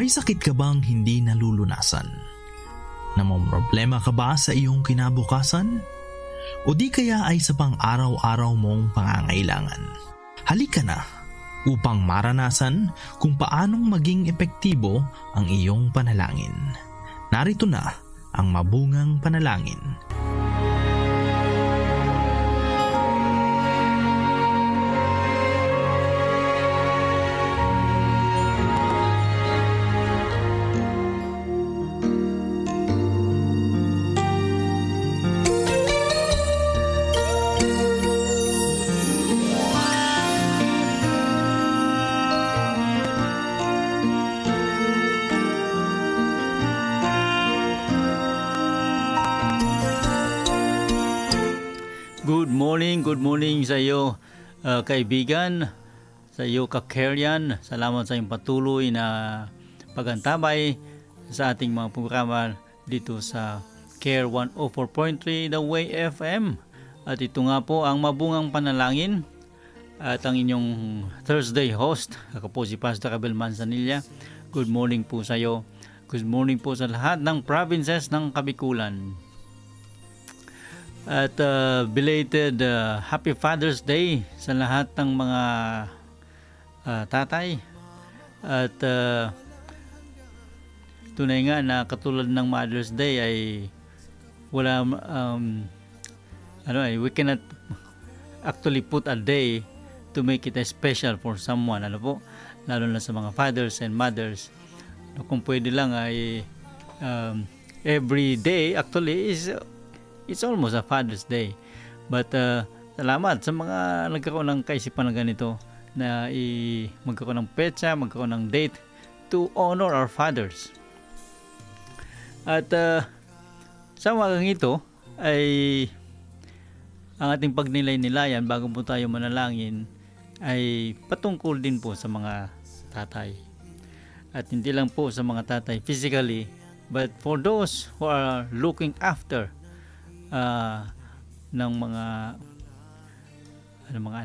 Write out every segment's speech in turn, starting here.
May sakit ka bang hindi nalulunasan? Namomroblema ka ba sa iyong kinabukasan? O di kaya ay sa pang-araw-araw mong pangangailangan? Halika na upang maranasan kung paanong maging epektibo ang iyong panalangin. Narito na ang mabungang panalangin. Good morning sa iyo kaibigan, sa iyo ka-Kerian. Salamat sa iyong patuloy na pagantabay sa ating mga programa dito sa Care 104.3 The Way FM. At ito nga po ang mabungang panalangin at ang inyong Thursday host. Ako po si Pastor Abel Manzanilla. Good morning po sa iyo. Good morning po sa lahat ng provinces ng Kabikulan. At belated Happy Father's Day sa lahat ng mga tatay. At tunay nga na katulad ng Mother's Day ay wala we cannot actually put a day to make it special for someone, po, lalo na sa mga fathers and mothers. Kung pwede lang ay every day actually it's almost a Father's Day. But salamat sa mga nagkaroon ng kaisipan na ganito na magkaroon ng petsa, magkaroon ng date to honor our fathers. At sa umagang ito ay ang ating pagnilay-nilayan bago po tayo manalangin ay patungkol din po sa mga tatay. At hindi lang po sa mga tatay physically, but for those who are looking after ng mga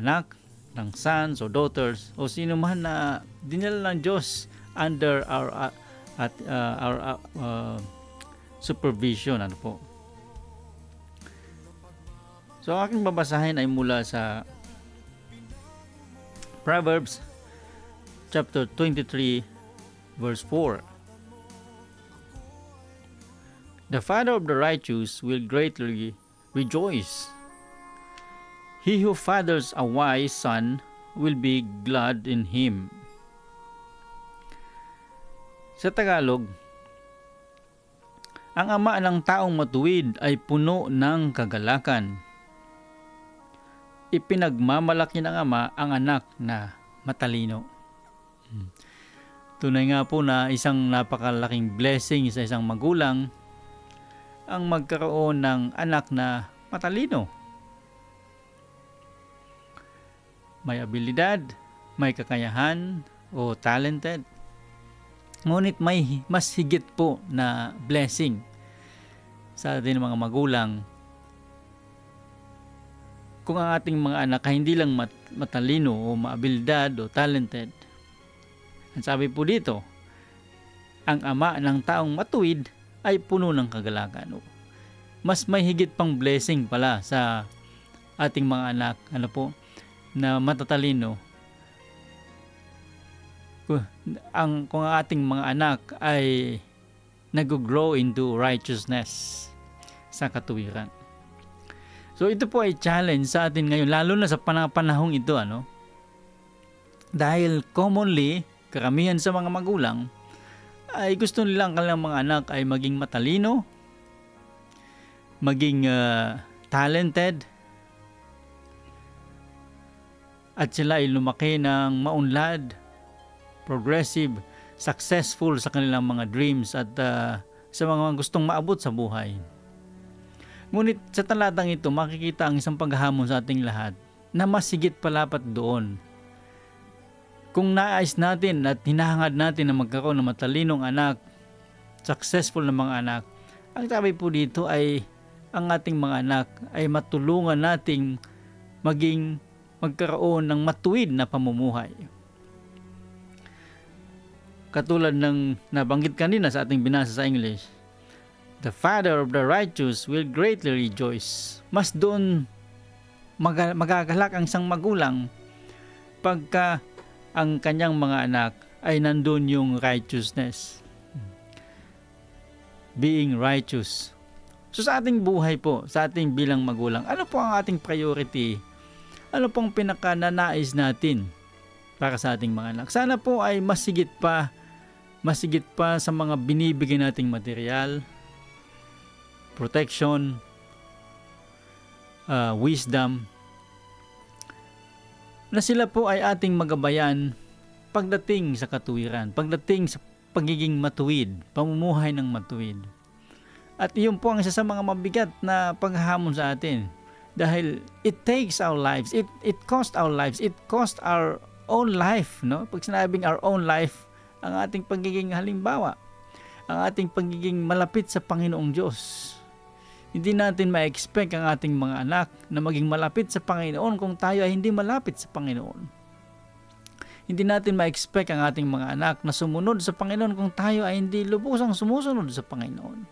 anak, ng sons o daughters o sino man na dinala ng Diyos under our supervision, po. So aking babasahin ay mula sa Proverbs chapter 23 verse 4. The father of the righteous will greatly rejoice. He who fathers a wise son will be glad in him. Sa Tagalog, ang ama ng taong matuwid ay puno ng kagalakan. Ipinagmamalaki ng ama ang anak na matalino. Tunay nga po na isang napakalaking blessing sa isang magulang ang magkaroon ng anak na matalino. May abilidad, may kakayahan o talented. Ngunit may mas higit po na blessing sa ating mga magulang kung ang ating mga anak ay hindi lang matalino o maabilidad o talented. Ang sabi po dito, ang ama ng taong matuwid ay puno ng kagalakan. Mas may higit pang blessing pala sa ating mga anak, po, na matatalino. Kung ang ating mga anak ay nag-grow into righteousness, sa katuwiran. So ito po ay challenge sa atin ngayon, lalo na sa panahong ito, dahil commonly, karamihan sa mga magulang ay gusto nilang kanilang mga anak ay maging matalino, maging talented, at sila ay lumaki ng maunlad, progressive, successful sa kanilang mga dreams at sa mga gustong maabot sa buhay. Ngunit sa talatang ito, makikita ang isang paghahamon sa ating lahat na mas higit palapat doon. Kung naayos natin at hinahangad natin na magkaroon ng matalinong anak, successful na mga anak, ang sabi po dito ay ang ating mga anak ay matulungan nating magkaroon ng matuwid na pamumuhay. katulad ng nabanggit kanina sa ating binasa sa English, the father of the righteous will greatly rejoice. Mas doon magagalak ang isang magulang pagka ang kanyang mga anak ay nandun yung righteousness. Being righteous. So sa ating buhay po, sa ating bilang magulang, ano po ang ating priority? Ano pong pinakananais natin para sa ating mga anak? Sana po ay masigit pa sa mga binibigay nating material, protection, wisdom, na sila po ay ating magabayan pagdating sa katuwiran, pagdating sa pagiging matuwid, pamumuhay ng matuwid. At iyon po ang isa sa mga mabigat na paghahamon sa atin. Dahil it takes our lives, it cost our lives, it cost our own life. No? Pag sinabing our own life, ang ating pagiging halimbawa, ang ating pagiging malapit sa Panginoong Diyos. Hindi natin ma-expect ang ating mga anak na maging malapit sa Panginoon kung tayo ay hindi malapit sa Panginoon. Hindi natin ma-expect ang ating mga anak na sumunod sa Panginoon kung tayo ay hindi lubusang sumusunod sa Panginoon.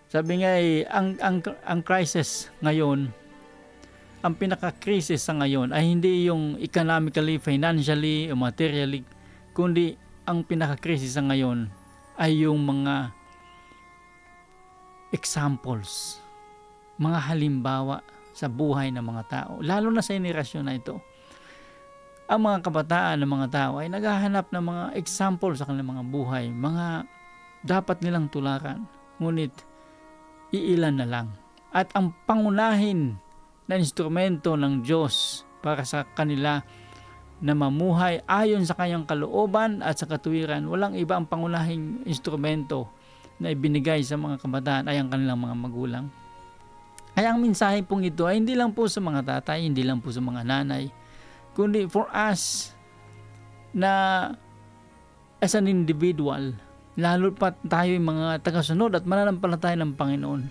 Sabi nga ang crisis ngayon, ang pinaka-crisis sa ngayon ay hindi yung economically, financially, o materially, kundi ang pinaka-crisis sa ngayon ay yung mga examples, mga halimbawa sa buhay ng mga tao, lalo na sa henerasyon na ito. Ang mga kabataan ng mga tao ay naghahanap ng mga example sa kanilang mga buhay, mga dapat nilang tularan, ngunit iilan na lang. At ang pangunahin na instrumento ng Diyos para sa kanila na mamuhay ayon sa kanyang kalooban at sa katuwiran, walang iba ang pangunahing instrumento na ibinigay sa mga kabataan ay ang kanilang mga magulang. Kaya ang mensahe pong ito ay hindi lang po sa mga tatay, hindi lang po sa mga nanay, kundi for us na as an individual, lalo pa tayo yung mga tagasunod at mananampalataya ng Panginoon.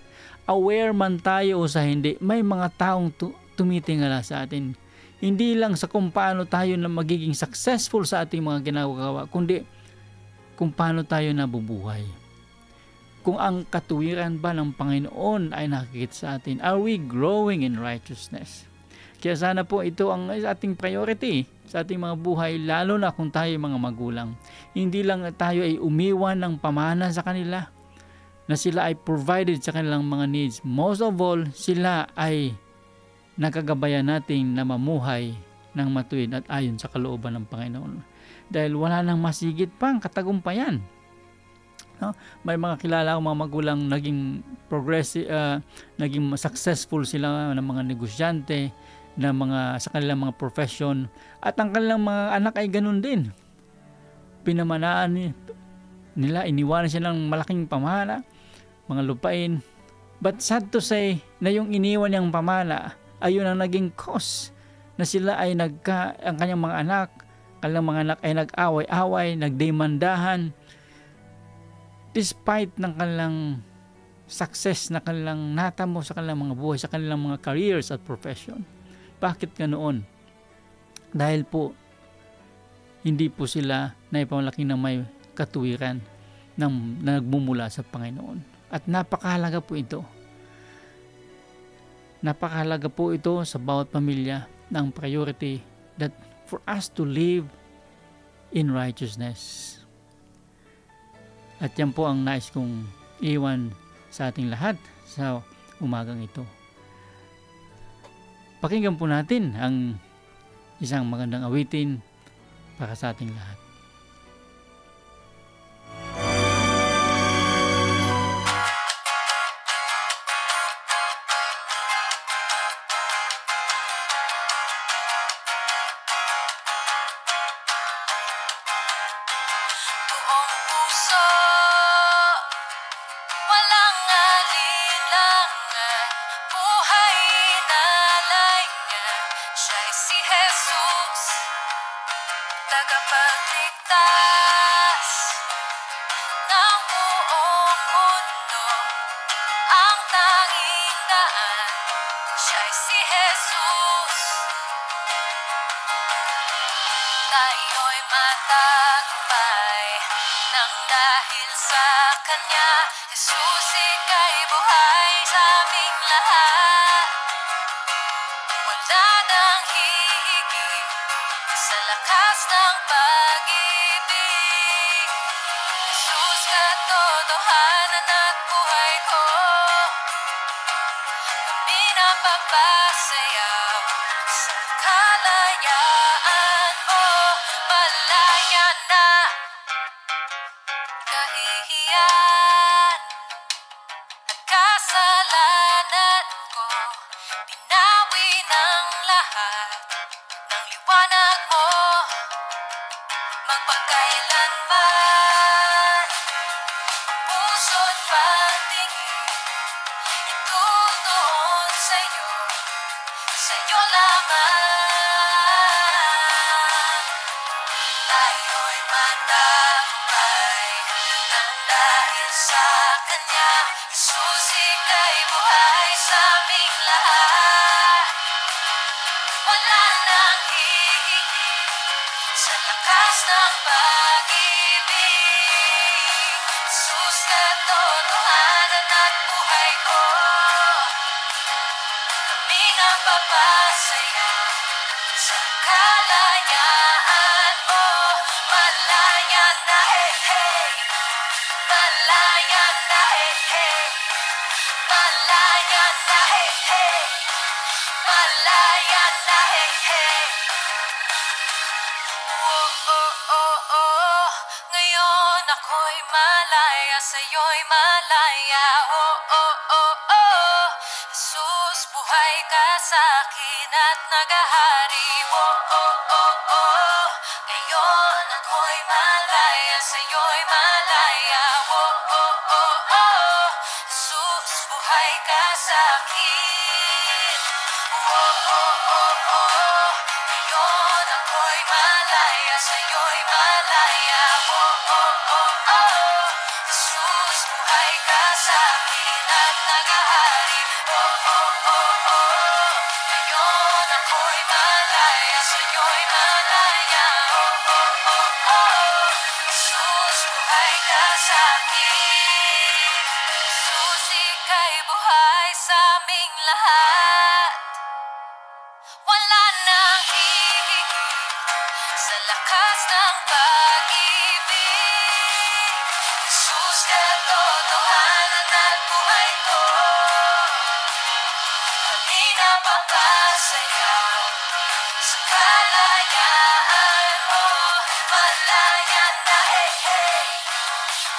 Aware man tayo o sa hindi, may mga taong tumitingala sa atin. Hindi lang sa kung paano tayo na magiging successful sa ating mga ginagawa, kundi kung paano tayo nabubuhay. Kung ang katuwiran ba ng Panginoon ay nakikita sa atin, are we growing in righteousness? Kaya sana po ito ang ating priority sa ating mga buhay, lalo na kung tayo mga magulang. Hindi lang tayo ay umiwan ng pamana sa kanila, na sila ay provided sa kanilang mga needs. Most of all, sila ay nakagabayan natin na mamuhay ng matuwid at ayon sa kalooban ng Panginoon. Dahil wala nang masigit pang katagumpayan. No? May mga kilala akong mga magulang naging progressive, naging successful sila ng mga negosyante, na mga sa kanilang mga profession, at ang kanilang mga anak ay ganun din. Pinamanaan nila, iniwanan siya ng malaking pamana, mga lupain. But sad to say na yung iniwan niyang pamana ayun ang naging cause na sila ay ang kanyang mga anak ay nag-away-away, nagdemandahan despite ng kanilang success na kanilang natamo sa kanilang mga buhay, sa kanilang mga careers at profession. Bakit ganoon? Dahil po hindi po sila naipamlaki ng may katuwiran na nagmumula sa Panginoon. At napakahalaga po ito. Napakahalaga po ito sa bawat pamilya ng priority that for us to live in righteousness. At yan po ang nais kong iwan sa ating lahat sa umagang ito. Pakinggan po natin ang isang magandang awitin para sa ating lahat. Buong puso, walang alinlangan, buhay inalay niya. Siya'y si Jesus, tagapagligtas. Kanya. Jesus, ika'y buhay sa aming lahat. Wala nang hihigit sa lakas ng pag-ibig. Jesus, katotohanan at buhay ko. Kami napapasayaw sa kalayaan mo. Malaya na kahihiyan at kasalanan ko. Binawi ng lahat ng liwanag mo. Magpakailanman puso't patingin itutuon sa'yo lamang. Tayo'y matagumpay nang dahil sa Kanya. Jesus, ika'y buhay sa aming lahat. Wala nang hihigit sa lakas ng pag-ibig. Jesus, katotohanan at buhay ko. Kami napapasayaw sa kalayaan mo. Malaya na, hey, hey. Malaya na, hey, hey. Malaya na, hey, hey. Malaya na, hey, hey. Oh, oh, oh, oh. Ngayon ako'y malaya, sa'yo'y malaya. Oh, oh, oh, oh. Jesus, buhay ka sa'kin at nagahari. Oh, oh, oh, oh. Ngayon ako'y malaya, sa'yo'y malaya. Oh, oh, oh, oh. Jesus, buhay ka sa'kin. Oh, oh, oh, oh. Ngayon ako'y malaya, sa'yo'y malaya. Oh, oh, oh, oh. Jesus, buhay ka sa'kin at nagahari. Oh, oh, oh, oh. Ngayon ako'y malaya, sa'yo'y malaya. Oh, oh, oh, oh. Jesus, buhay ka sa'kin. Jesus, ika'y buhay sa aming lahat. Wala nang hihigit sa lakas ng pag-ibig. Jesus, katotohanan at buhay ko. Kami napapasayaw sa kalayaan mo. Malaya na, hey, hey.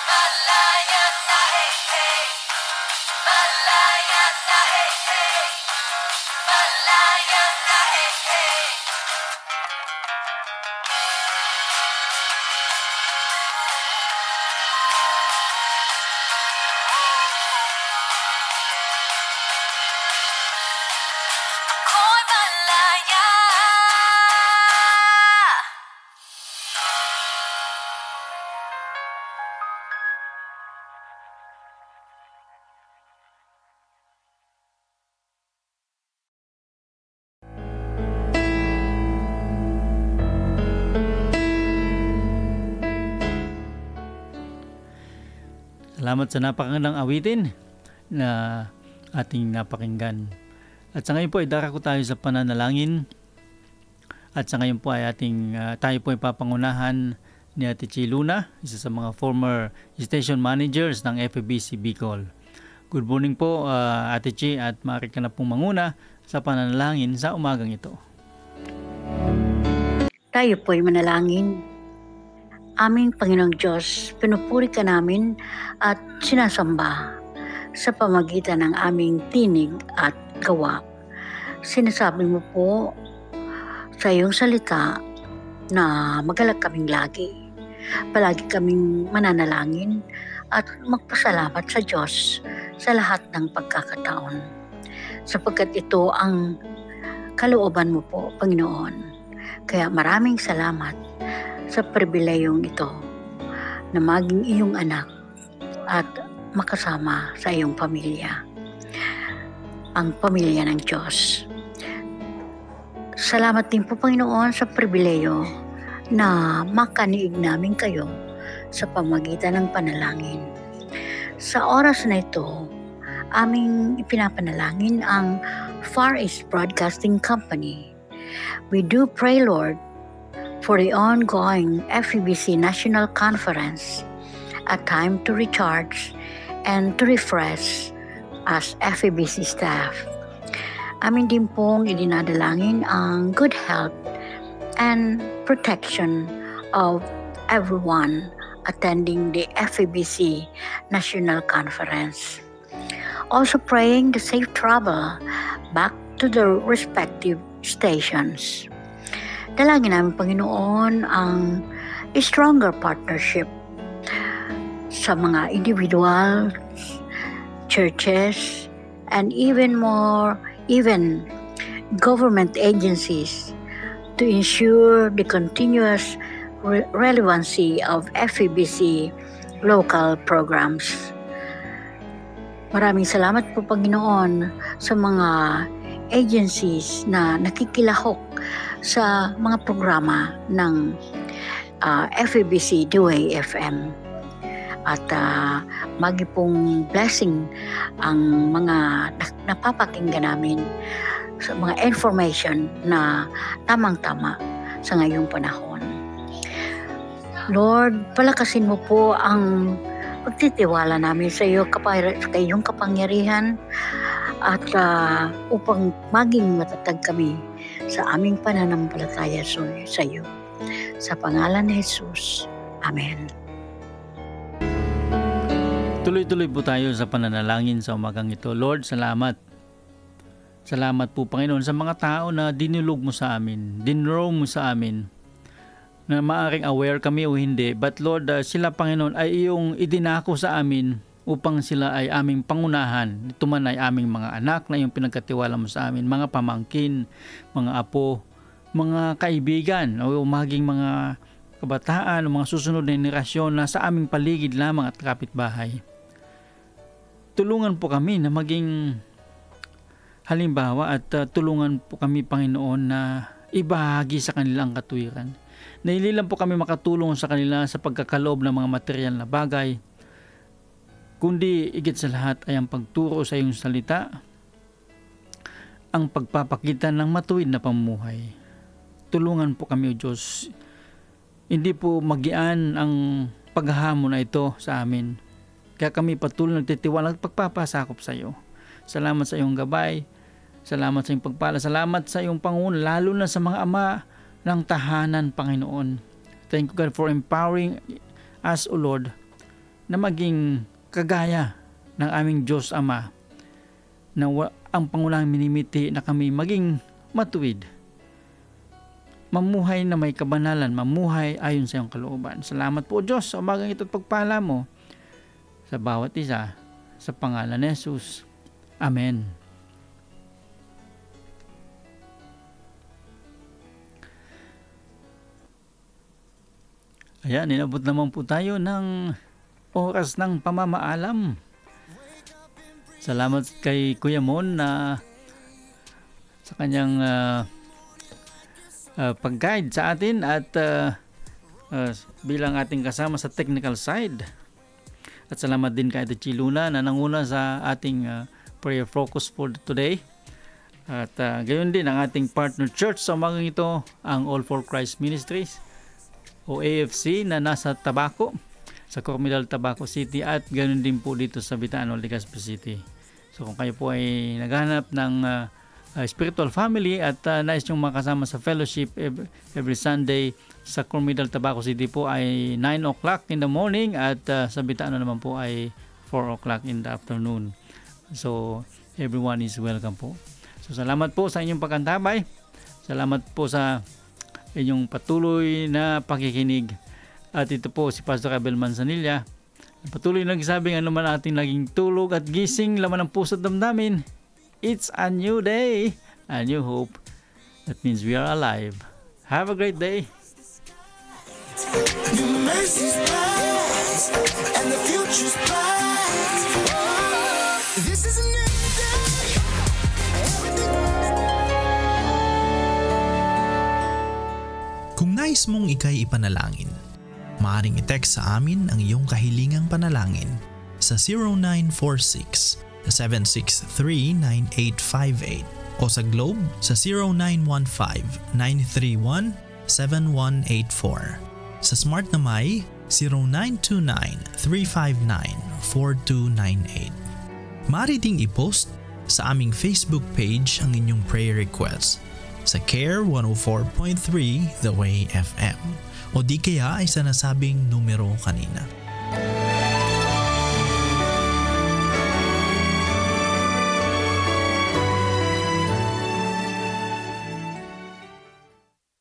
Malaya na, hey, hey. Malaya na, hey, hey. Malaya na, hey, hey. Ako'y malaya. Salamat sa napakagandang awitin na ating napakinggan. At sa ngayon po ay darako tayo sa pananalangin. At sa ngayon po ay tayo po ay papangunahan ni Ate Chi Luna, isa sa mga former station managers ng FEBC Bicol. Good morning po Ate Chi, at maaari ka na pong manguna sa pananalangin sa umagang ito. Tayo po'y manalangin. Aming Panginoong Diyos, pinupuri ka namin at sinasamba sa pamagitan ng aming tinig at gawa. Sinasabi mo po sa iyong salita na magalak kaming lagi. Palagi kaming mananalangin at magpasalamat sa Diyos sa lahat ng pagkakataon. Sapagkat ito ang kalooban mo po, Panginoon. Kaya maraming salamat sa pribilehiyong ito na maging iyong anak at makasama sa iyong pamilya, ang pamilya ng Diyos. Salamat din po, Panginoon, sa pribileyo na makaniig namin kayo sa pamagitan ng panalangin. Sa oras na ito, aming ipinapanalangin ang Far East Broadcasting Company. We do pray, Lord, for the ongoing FEBC National Conference, a time to recharge and to refresh as FEBC staff. Amin din pong idinadalangin ang good health and protection of everyone attending the FEBC National Conference. Also praying the safe travel back to the respective stations. Dalangin namin, Panginoon, ang stronger partnership sa mga individuals, churches, and even government agencies to ensure the continuous relevancy of FEBC local programs. Maraming salamat po, Panginoon, sa mga agencies na nakikilahok sa mga programa ng FEBC Duay FM. At magi pong blessing ang mga napapakinggan namin sa mga information na tamang-tama sa ngayong panahon. Lord, palakasin mo po ang pagtitiwala namin sa iyo, sa iyong kapangyarihan, at upang maging matatag kami sa aming pananampalataya sa iyo. Sa pangalan ni Jesus. Amen. Tuloy-tuloy po tayo sa pananalangin sa umagang ito. Lord, salamat. Salamat po, Panginoon, sa mga tao na dinulog mo sa amin, dinrow mo sa amin, na maaaring aware kami o hindi. But Lord, sila, Panginoon, ay iyong idinako sa amin upang sila ay aming pangunahan. Ito man ay aming mga anak na iyong pinagkatiwala mo sa amin, mga pamangkin, mga apo, mga kaibigan, o maging mga kabataan o mga susunod na henerasyon na sa aming paligid lamang at kapitbahay. Tulungan po kami na maging halimbawa at tulungan po kami, Panginoon, na ibahagi sa kanila ang katuwiran. Na hindi lang po kami makatulong sa kanila sa pagkakaloob ng mga material na bagay, kundi higit sa lahat ay ang pagturo sa iyong salita, ang pagpapakita ng matuwid na pamumuhay. Tulungan po kami, O Diyos. Hindi po magian ang paghahamon na ito sa amin. Kaya kami patuloy nagtitiwala at pagpapasakop sa iyo. Salamat sa iyong gabay. Salamat sa iyong pagpala. Salamat sa iyong Panginoon, lalo na sa mga ama ng tahanan, Panginoon. Thank you, God, for empowering us, O Lord, na maging kagaya ng aming Diyos Ama, na ang pangunahing minimiti na kami maging matuwid, mamuhay na may kabanalan, mamuhay ayon sa iyong kalooban. Salamat po, Diyos, sa umagang ito at pagpala mo sa bawat isa, sa pangalan ni Jesus. Amen. Ayan, inabot naman po tayo ng oras ng pamamaalam. Salamat kay Kuya Mon na sa kanyang pag-guide sa atin at bilang ating kasama sa technical side. At salamat din kay Ate Chiluna na nanguna sa ating prayer focus for today. At gayon din ang ating partner church sa umagang ito, ang All for Christ Ministries o AFC na nasa Tabaco, sa Cormidal, Tabaco City, at gayon din po dito sa Bitaan, Legazpi City. So kung kayo po ay naghahanap ng spiritual family at nais niyong makasama sa fellowship every Sunday sa Cormidal, Tabaco City po ay 9 o'clock in the morning at sa Bitaan naman po ay 4 o'clock in the afternoon. So everyone is welcome po. So salamat po sa inyong pagkantabay. Salamat po sa inyong patuloy na pakikinig. At ito po si Pastor Abel Manzanilla. Patuloy nagsabing ano man ating naging tulog at gising, laman ng puso at damdamin. It's a new day, a new hope. That means we are alive. Have a great day. Your mercy's bright, and the future's bright. This is a new day. Kung nais mong ikay ipanalangin, maaaring i-text sa amin ang iyong kahilingang panalangin sa 0946-763-9858 o sa Globe sa 0915-931-7184. Sa Smart na may 0929-359-4298. Maaari ding i-post sa aming Facebook page ang inyong prayer requests sa Care 104.3 The Way FM o di kaya ay sa nasabing numero kanina.